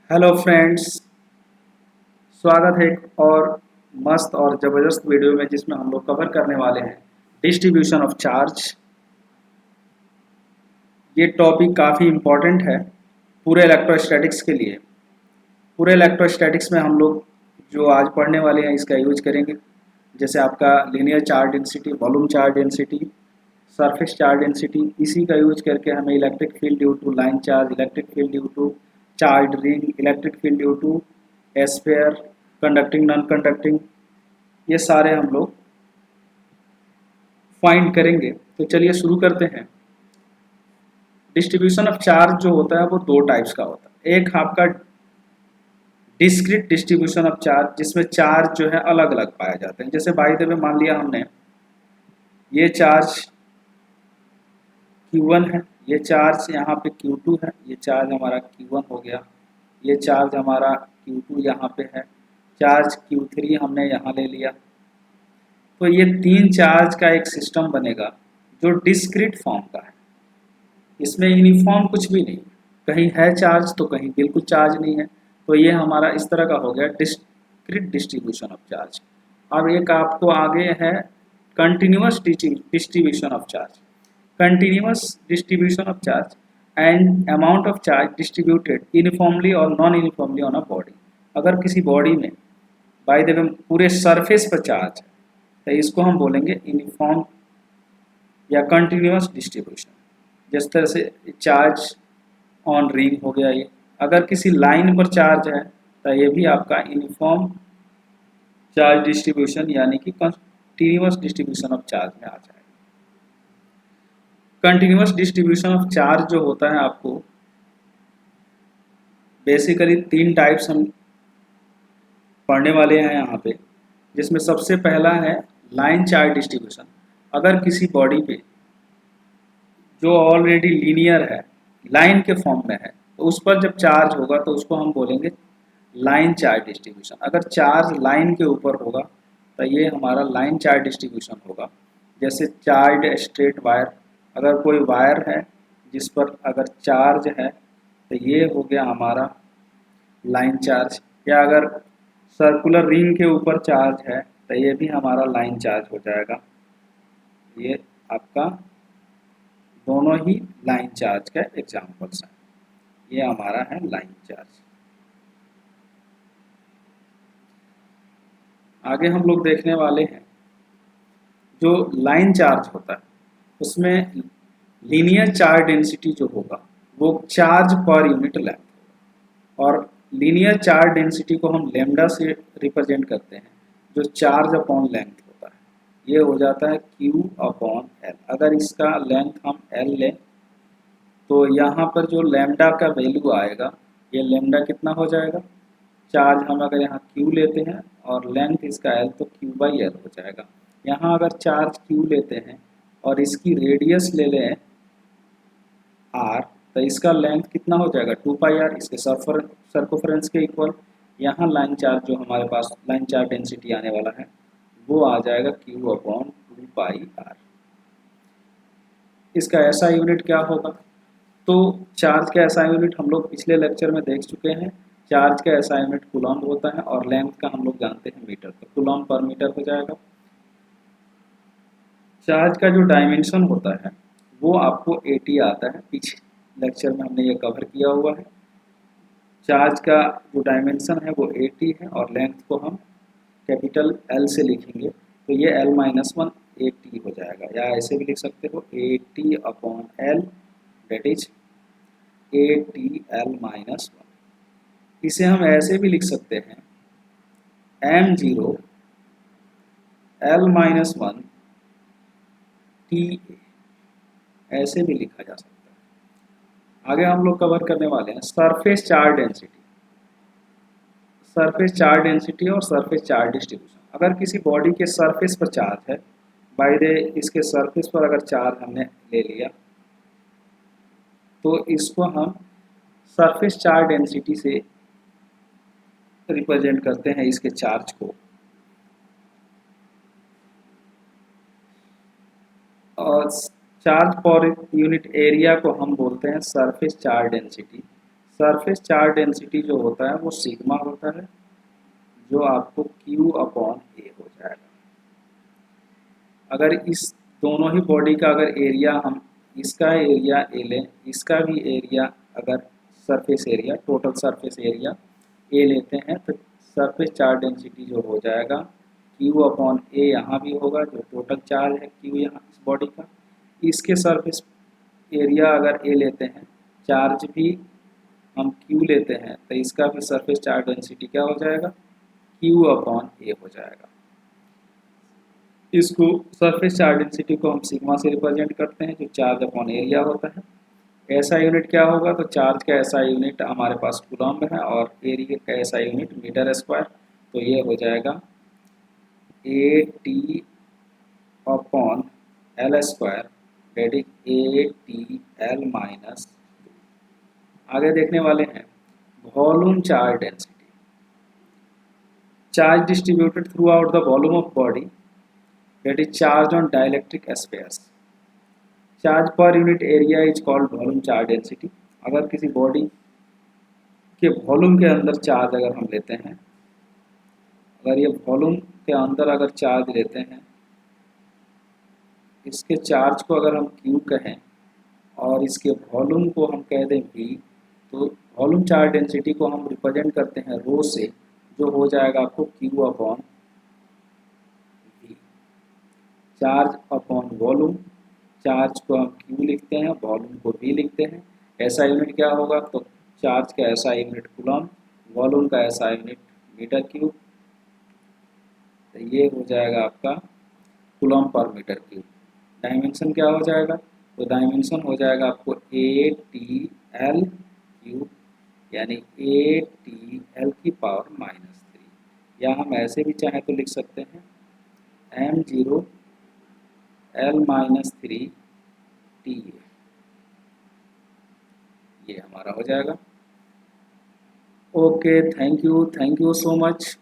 Hello friends, स्वागत है एक और मस्त और ज़बरदस्त वीडियो में जिसमें हम लोग कवर करने वाले हैं डिस्ट्रीब्यूशन ऑफ चार्ज। ये टॉपिक काफ़ी इम्पोर्टेंट है पूरे इलेक्ट्रोस्टैटिक्स के लिए। पूरे इलेक्ट्रोस्टैटिक्स में हम लोग जो आज पढ़ने वाले हैं इसका यूज करेंगे, जैसे आपका linear charge density, volume charge density, surface charge density. इसी का यूज करके हमें electric field due to line charge, electric field due to charge ring, electric field due to a sphere, conducting non conducting, ये सारे हम लोग फाइंड करेंगे। तो चलिए शुरू करते हैं। डिस्ट्रीब्यूशन ऑफ चार्ज जो होता है वो दो टाइप्स का होता है। एक आपका डिस्क्रीट डिस्ट्रीब्यूशन ऑफ चार्ज, जिसमें चार्ज जो है अलग अलग पाए जाते हैं। जैसे बाई द वे मान लिया हमने ये चार्ज Q1 है, ये चार्ज यहाँ पे Q2 है, ये चार्ज हमारा Q1 हो गया, ये चार्ज हमारा Q2 यहाँ पे है, चार्ज Q3 हमने यहाँ ले लिया। तो ये तीन चार्ज का एक सिस्टम बनेगा जो डिस्क्रीट फॉर्म का है। इसमें यूनिफॉर्म कुछ भी नहीं, कहीं है चार्ज तो कहीं बिल्कुल चार्ज नहीं है। तो ये हमारा इस तरह का हो गया डिस्क्रीट डिस्ट्रीब्यूशन ऑफ चार्ज। अब एक आपको आगे है continuous distribution of charge. Continuous distribution of charge and amount of charge distributed uniformly और non uniformly on a body. अगर किसी बॉडी में बाय द वे पूरे सरफेस पर चार्ज है तो इसको हम बोलेंगे यूनिफॉर्म या कंटिन्यूअस डिस्ट्रीब्यूशन। जिस तरह से चार्ज ऑन रिंग हो गया ये। अगर किसी लाइन पर चार्ज है तो ये भी आपका यूनिफॉर्म चार्ज डिस्ट्रीब्यूशन यानी कि कंटिन्यूअस डिस्ट्रीब्यूशन ऑफ चार्ज में आ जाएगा। कंटिन्यूअस डिस्ट्रीब्यूशन ऑफ चार्ज जो होता है आपको बेसिकली तीन टाइप्स हम पढ़ने वाले हैं यहाँ पे, जिसमें सबसे पहला है लाइन चार्ज डिस्ट्रीब्यूशन। अगर किसी बॉडी पे जो ऑलरेडी लीनियर है, लाइन के फॉर्म में है, तो उस पर जब चार्ज होगा तो उसको हम बोलेंगे लाइन चार्ज डिस्ट्रीब्यूशन। अगर चार्ज लाइन के ऊपर होगा तो ये हमारा लाइन चार्ज डिस्ट्रीब्यूशन होगा। जैसे चार्ज स्ट्रेट वायर, अगर कोई वायर है जिस पर अगर चार्ज है तो ये हो गया हमारा लाइन चार्ज। या अगर सर्कुलर रिंग के ऊपर चार्ज है तो ये भी हमारा लाइन चार्ज हो जाएगा। ये आपका दोनों ही लाइन चार्ज का एग्जाम्पल्स हैं। ये हमारा है लाइन चार्ज। आगे हम लोग देखने वाले हैं जो लाइन चार्ज होता है उसमें लीनियर चार्ज डेंसिटी जो होगा वो चार्ज पर यूनिट लेंथ होगा। और लीनियर चार्ज डेंसिटी को हम लेमडा से रिप्रेजेंट करते हैं, जो चार्ज अपॉन लेंथ होता है। ये हो जाता है Q अपॉन L। अगर इसका लेंथ हम L लें तो यहाँ पर जो लेमडा का वैल्यू आएगा, ये लेमडा कितना हो जाएगा, चार्ज हम अगर यहाँ Q लेते हैं और लेंथ इसका L तो Q/L हो जाएगा। यहाँ अगर चार्ज Q लेते हैं और इसकी रेडियस ले लें R, तो इसका लेंथ कितना हो जाएगा 2πr, इसके सर्कमफ्रेंस के इक्वल। यहाँ लाइन चार्ज जो हमारे पास लाइन चार्ज डेंसिटी आने वाला है वो आ जाएगा Q अपॉन 2πr। इसका ऐसा यूनिट क्या होगा, तो चार्ज का ऐसा यूनिट हम लोग पिछले लेक्चर में देख चुके हैं। चार्ज का ऐसा यूनिट कूलम्ब होता है और लेंथ का हम लोग जानते हैं मीटर, तो कूलम्ब पर मीटर हो जाएगा। चार्ज का जो डायमेंशन होता है वो आपको 80 आता है, पीछे लेक्चर में हमने ये कवर किया हुआ है। चार्ज का जो डायमेंशन है वो 80 है और लेंथ को हम कैपिटल L से लिखेंगे तो ये L-1 80 हो जाएगा। या ऐसे भी लिख सकते हो 80 upon L, date is 80L-1। इसे हम ऐसे भी लिख सकते हैं m0 L-1 TA, ऐसे भी लिखा जा सकता है। आगे हम लोग कवर करने वाले हैं surface charge density. Surface charge density और सरफेस चार्ज डिस्ट्रीब्यूशन। अगर किसी बॉडी के सरफेस पर चार्ज है, बाय द इसके सरफेस पर अगर चार्ज हमने ले लिया तो इसको हम सरफेस चार्ज डेंसिटी से रिप्रेजेंट करते हैं इसके चार्ज को। और चार्ज पर यूनिट एरिया को हम बोलते हैं surface charge density. Surface charge density जो होता है वो सिग्मा होता है, जो आपको Q अपॉन ए हो जाएगा। अगर इस दोनों ही बॉडी का अगर एरिया हम इसका एरिया ए लें, इसका भी एरिया अगर surface area total surface area A लेते हैं तो सरफेस चार्ज डेंसिटी जो हो जाएगा Q अपॉन ए यहाँ भी होगा, जो टोटल चार्ज है Q यहाँ इस बॉडी का। इसके सरफेस एरिया अगर ए लेते हैं, चार्ज भी हम Q लेते हैं, तो इसका भी सरफेस चार्ज डेंसिटी क्या हो जाएगा, Q अपॉन ए हो जाएगा। इसको सरफेस चार्ज डेंसिटी को हम सिग्मा से रिप्रेजेंट करते हैं, जो चार्ज अपॉन एरिया होता है। ऐसा यूनिट क्या होगा, तो चार्ज का ऐसा यूनिट हमारे पास कूलम्ब है और एरिया का ऐसा यूनिट मीटर स्क्वायर, तो ये हो जाएगा A T upon L square, that is A T L minus. आगे देखने वाले हैं volume charge density. Charge distributed throughout the volume of body, that is charge on dielectric spheres. Charge पर unit area is called volume charge density. अगर किसी body के volume के अंदर चार्ज अगर हम लेते हैं, अगर ये वॉल्यूम के अंदर अगर चार्ज लेते हैं, इसके चार्ज को अगर हम Q कहें और इसके वॉल्यूम को हम कह दें V, तो वॉल्यूम चार्ज डेंसिटी को हम रिप्रेजेंट करते हैं रो से, जो हो जाएगा आपको Q upon V। Charge upon volume, charge को हम Q लिखते हैं, वॉल्यूम को V लिखते हैं। ऐसा यूनिट क्या होगा, तो चार्ज का ऐसा यूनिट कूलम्ब, वॉल्यूम का ऐसा यूनिट मीटर क्यूब, तो ये हो जाएगा आपका कूलम्ब पर मीटर क्यूब। डायमेंशन क्या हो जाएगा, तो डायमेंशन हो जाएगा आपको ATL क्यूब, यानी ATL की पावर -3, या हम ऐसे भी चाहें तो लिख सकते हैं M0 L-3 TA, ये हमारा हो जाएगा। Okay, thank you so much.